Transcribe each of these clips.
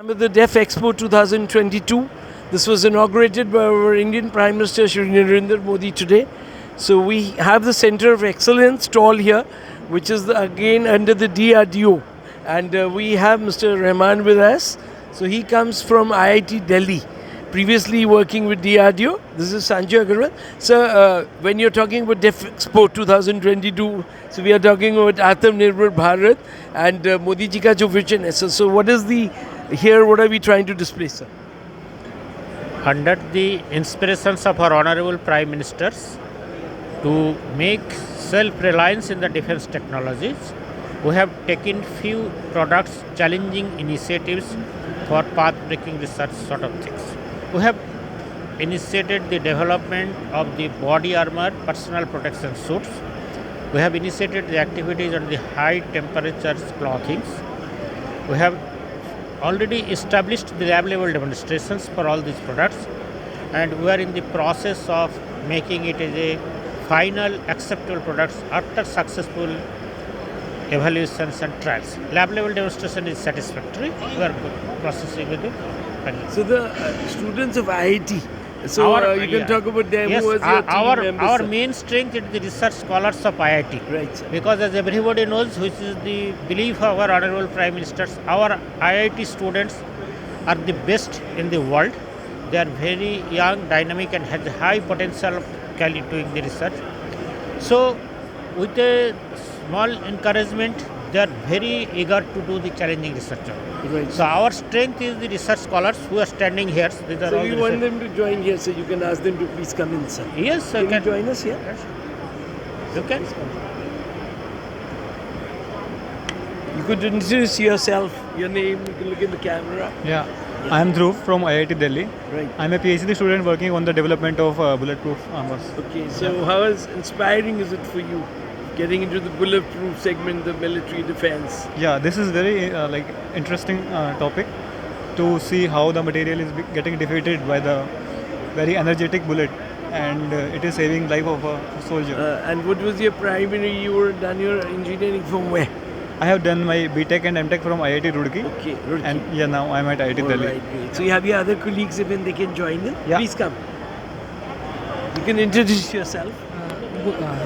With the Deaf Expo 2022, this was inaugurated by our Indian Prime Minister Shri Narendra Modi today. So we have the Center of Excellence stall here, which is again under the DRDO, and we have Mr. Rahman with us. So he comes from IIT Delhi, previously working with DRDO. This is Sanjay Agarwal. So when you're talking about Deaf Expo 2022, so we are talking about Atmanirbhar Bharat and Modi ji ka jo vision hai. So what is the here? What are we trying to display, sir? Under the inspirations of our honorable prime ministers to make self-reliance in the defense technologies, we have taken few products, challenging initiatives for path-breaking research sort of things. We have initiated the development of the body armor personal protection suits. We have initiated the activities on the high temperatures clothings. We have already established the lab level demonstrations for all these products, and we are in the process of making it as a final acceptable products after successful evaluations and trials. Lab level demonstration is satisfactory. We are processing with it. So the students of IIT. So you can talk about them. Yes, who was your team members, our sir? main strength is the research scholars of IIT. Right, sir. Because as everybody knows, which is the belief of our honorable prime ministers, our IIT students are the best in the world. They are very young, dynamic, and have high potential of doing the research. So with a small encouragement, they are very eager to do the challenging research. Right. So our strength is the research scholars who are standing here. These are So all we the want research- them to join here, so you can ask them to please come in, sir. Yes, I Can you can. join us here? You can. You could introduce yourself, your name, you can look in the camera. Yeah, I am Dhruv from IIT Delhi. Right. I am a PhD student working on the development of bulletproof armors. Okay, so how inspiring is it for you getting into the bulletproof segment, the military defense? Yeah, this is very interesting topic to see how the material is getting defeated by the very energetic bullet, and it is saving life of a soldier. And what was your primary, you were done your engineering from where? I have done my BTech and MTech from IIT Roorkee. Okay, Roorkee. And yeah, now I am at IIT Delhi. Alright, great. So you have your other colleagues even they can join in? Yeah. Please come. You can introduce yourself.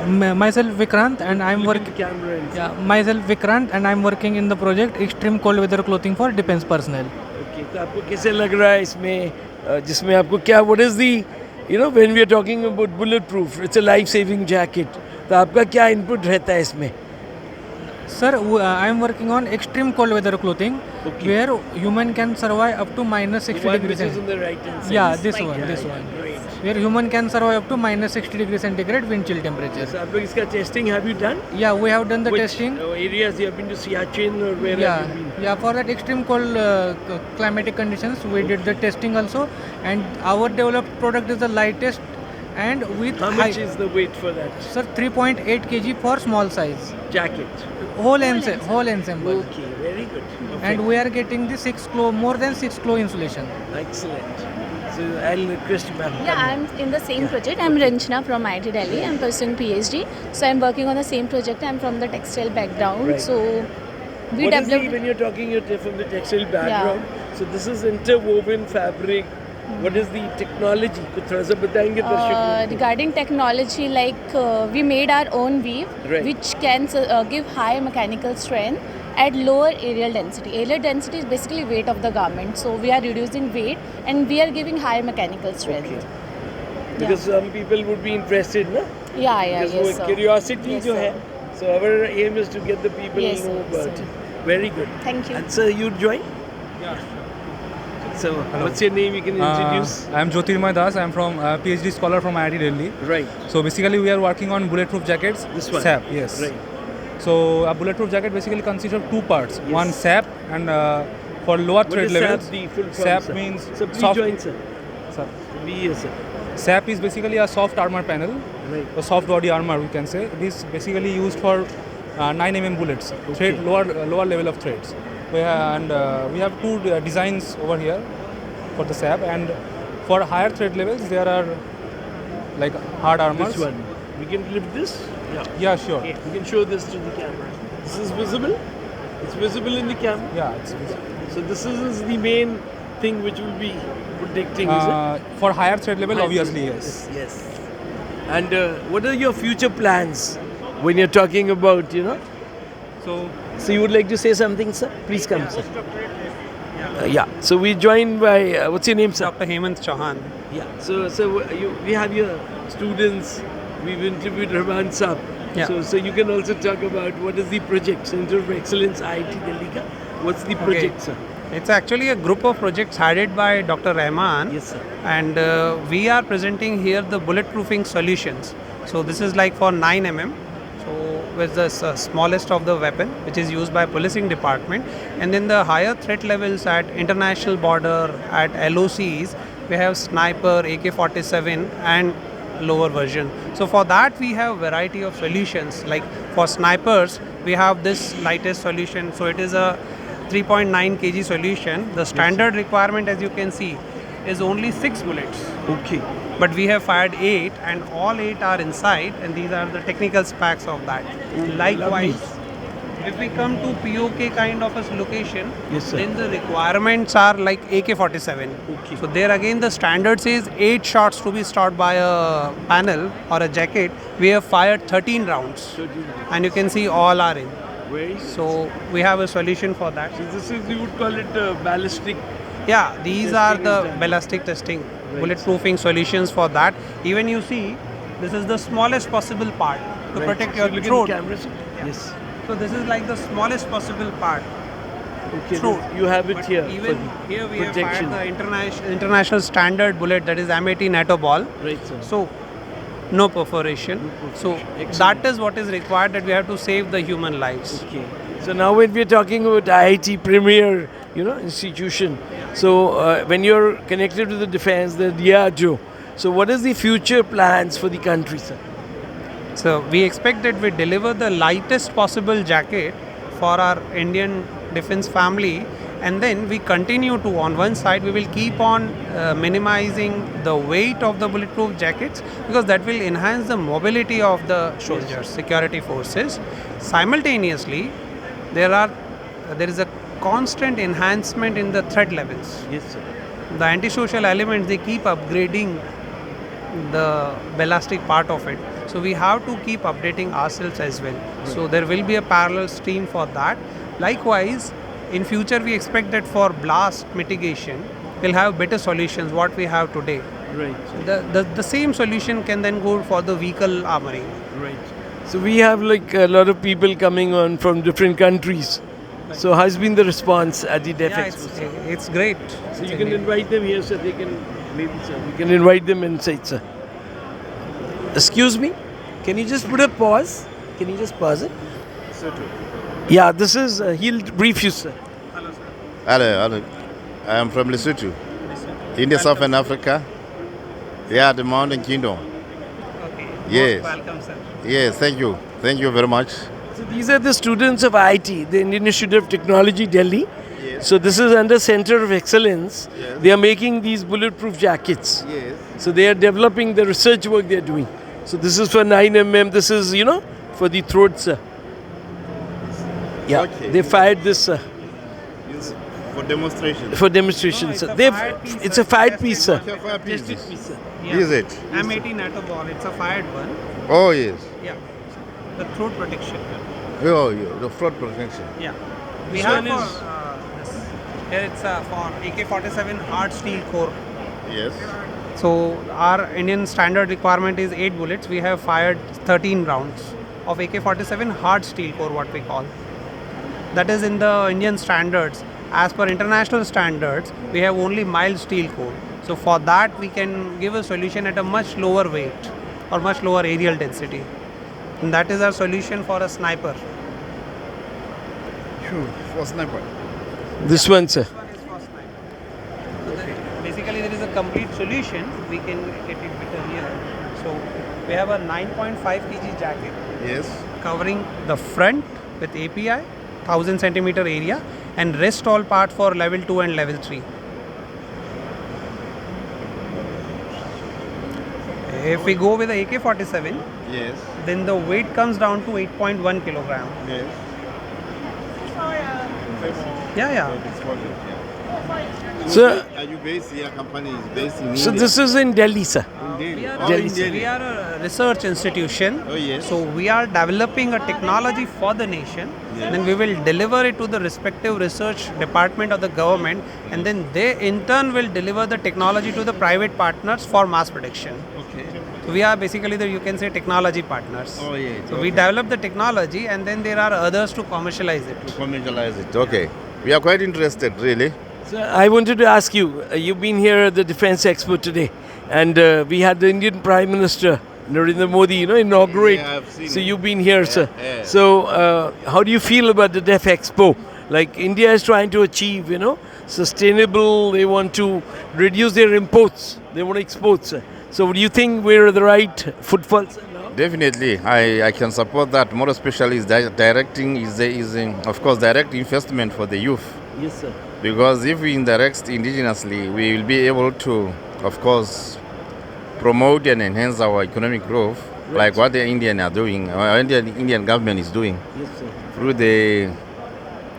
Myself Vikrant and I'm Look in working. the camera and Yeah, myself Vikrant and I'm working in the project Extreme Cold Weather Clothing for Defense Personnel. Okay, तो आपको कैसे लग रहा है इसमें जिसमें आपको क्या what is the when we are talking about bulletproof, it's a life saving jacket. तो आपका क्या input रहता है इसमें? Sir, I'm working on extreme cold weather clothing Okay. where human can survive up to minus 60 One degrees. which is on the right hand side. Yeah, this Yeah, one. Great. Where human can survive up to minus 60 degrees centigrade wind chill temperature. So आप लोग इसका testing have you done? Yeah, we have done the Which testing. areas you have been to Siachen or where Yeah, have you been? yeah. For that extreme cold climatic conditions, we did the testing also, and our developed product is the lightest and with How much is the weight for that Sir, 3.8 kg for small size. jacket? Whole ensemble. Okay, very good. And we are getting the more than 6 claw insulation. Excellent. So I'll request you, ma'am. Yeah, I'm in the same project. I'm Ranjana from IIT Delhi. I'm pursuing PhD. So I'm working on the same project. I'm from the textile background. Right. So we What is developed. when you're talking from the textile background, so this is interwoven fabric. What is the technology? कुछ थोड़ा सा बताएंगे दर्शकों को? Regarding technology, like we made our own weave, Right. which can give high mechanical strength at lower aerial density. Aerial density is basically weight of the garment. So we are reducing weight and we are giving high mechanical strength. Okay. Because some people would be interested, na? Yeah, Because yes, वो sir. curiosity Yes, जो sir. है. So our aim is to get the people Yes, know sir. about it. Very good. Thank you. And sir, you join? Yeah. So what's your name? You can introduce. I am Jyotirmoy Das. I am from PhD scholar from IIT Delhi. Right. So basically, we are working on bulletproof jackets. This one. SAP, yes. Right. So a bulletproof jacket basically consists of two parts. Yes. One SAP and for lower What thread is levels. SAP? The full form, SAP sir? means So please soft. join, sir. Sir. Be here, sir. SAP is basically a soft armor panel, Right. a soft body armor we can say. It is basically used for 9 mm bullets, thread lower level of threads. We have two designs over here for the SAP, and for higher thread levels there are like hard armors. This one. We can lift this? Yeah, sure. We can show this to the camera. This is visible? It's visible in the camera? Yeah, it's So this is the main thing which will be protecting, is it? For higher threat level, High obviously, threat. yes. Yes. And what are your future plans when you're talking about, So you would like to say something, sir? Please come, sir. Yeah. So we joined by, what's your name, sir? Dr. Hemant Chauhan. Yeah. So we have your students. We've interviewed Rahman Saab. Yeah. So you can also talk about what is the project, Center of Excellence IIT Delhi ka. What's the project, sir? It's actually a group of projects headed by Dr. Rahman. Yes, sir. And we are presenting here the bulletproofing solutions. So this is like for 9 mm. So with the smallest of the weapon, which is used by policing department. And then the higher threat levels at international border, at LOCs, we have sniper, AK-47 and lower version. So for that we have variety of solutions. Like for snipers, we have this lightest solution. So it is a 3.9 kg solution. The standard requirement, as you can see, is only 6 bullets. Okay. But we have fired 8 and all 8 are inside, and these are the technical specs of that. Likewise, if we come to POK kind of a location, Yes, sir. then the requirements are like AK-47. Okay. So there again the standard says 8 shots to be stopped by a panel or a jacket. We have fired 13 rounds, and you can see all are in. Very. So we have a solution for that. So this is, you would call it ballistic. Yeah, these are Testing is the done. ballistic testing, Right. bulletproofing solutions for that. Even you see, this is the smallest possible part to Right. protect So your look at the throat. camera, sir. Yes. So this is like the smallest possible part. Okay. Throat. You have it But here. even for the here we protection. have fired the international standard bullet, that is M80 NATO ball. Right, sir. So no perforation. So Excellent. that is what is required, that we have to save the human lives. Okay. So now when we're talking about IIT premier, institution. So when you're connected to the defense, the DRDO. So what is the future plans for the country, sir? So we expect that we deliver the lightest possible jacket for our Indian defense family, and then we continue to, on one side we will keep on minimizing the weight of the bulletproof jackets, because that will enhance the mobility of the soldiers, security forces. Simultaneously, there is a constant enhancement in the threat levels. Yes, sir. The antisocial elements, they keep upgrading the ballistic part of it. So we have to keep updating ourselves as well. So there will be a parallel stream for that. Likewise, in future we expect that for blast mitigation, we'll have better solutions what we have today. Right. The same solution can then go for the vehicle armoring. Right. So we have like a lot of people coming on from different countries. So how's been the response at the Def Expo, sir? It's great. So you can invite them here, sir. They can maybe, sir. We can invite them inside, sir. Excuse me. Can you just put a pause? Can you just pause it? Yeah, this is. He'll brief you, sir. Hello. I am from Lesotho, India, Southern Africa. Yeah, the Mountain Kingdom. Okay. Yes. Most welcome, sir. Yes, thank you. Thank you very much. So these are the students of IIT, the Indian Institute of Technology, Delhi. Yes. So this is under Center of Excellence. Yes. They are making these bulletproof jackets. Yes. So they are developing the research work they are doing. So this is for 9 mm. This is, for the throat, sir. Yeah, Okay. they fired this, sir, It's for demonstration. for demonstration, No, it's sir. a They've, fired piece, it's sir. a fired Tested piece, sir. It's a fire piece. Tested piece, sir. Is it? M80 NATO ball, it's a fired one. Oh, yes. Yeah. The throat protection. Oh, yeah. The flood protection. Yeah. We This have one for is- this. Here it's for AK-47 hard steel core. Yes. So our Indian standard requirement is 8 bullets. We have fired 13 rounds of AK-47 hard steel core, what we call. That is in the Indian standards. As per international standards, we have only mild steel core. So for that, we can give a solution at a much lower weight or much lower aerial density. And that is our solution for a sniper. Sure. For sniper. This one, sir. Basically, there is a complete solution. We can get it better here. So we have a 9.5 kg jacket Yes. covering the front with API, 1000 centimeter area, and rest all part for level 2 and level 3. If we go with the AK-47, Yes. then the weight comes down to 8.1 kilogram. Yes. Yeah, yeah. Sir, Are you based here? Company is based in so India? this is in Delhi, sir. We are, Delhi, sir. we are a research institution. Oh, yes. So we are developing a technology for the nation. Then we will deliver it to the respective research department of the government, and then they in turn will deliver the technology to the private partners for mass production. Okay. So we are basically the, you can say, technology partners. Oh, yeah. So we develop the technology, and then there are others to commercialize it. To commercialize it. Okay. We are quite interested, really. Sir, I wanted to ask you, you've been here at the Defence Expo today, and we had the Indian Prime Minister, Narendra Modi, inaugurate. Yeah, I've seen So it. you've been here, sir. yeah. So how do you feel about the Def Expo? Like India is trying to achieve, sustainable, they want to reduce their imports, they want exports. So do you think we're the right footfall, sir, now? Definitely, I can support that. More especially is directing of course direct investment for the youth. Yes, sir. Because if we indirect indigenously, we will be able to, of course, promote and enhance our economic growth, like what the Indian are doing, or Indian government is doing, Yes, sir. through the,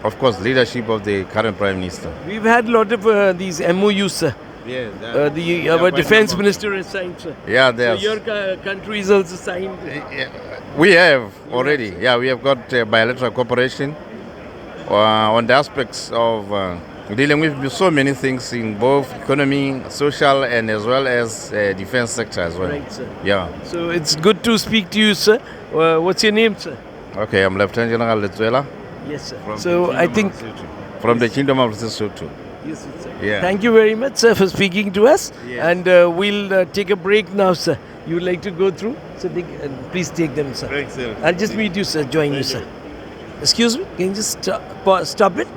of course, leadership of the current Prime Minister. We've had a lot of these MOUs, sir. Yes, Our defense minister has signed, sir. Yeah, So there's. your country is also signed. We have already. Yeah, we have got bilateral cooperation on the aspects of dealing with so many things in both economy, social, and as well as defense sector as well. Right, sir. Yeah. So it's good to speak to you, sir. What's your name, sir? Okay, I'm Lieutenant General Letzuela. Yes, sir. From So the I Kingdom think. of Lesotho. From the Kingdom of Lesotho. Yes, sir. Yeah. Thank you very much, sir, for speaking to us. Yes. And we'll take a break now, sir. You would like to go through? So please take them, sir. Thanks, sir. I'll just meet you, sir. Join you, sir. Excuse me? Can you just stop it?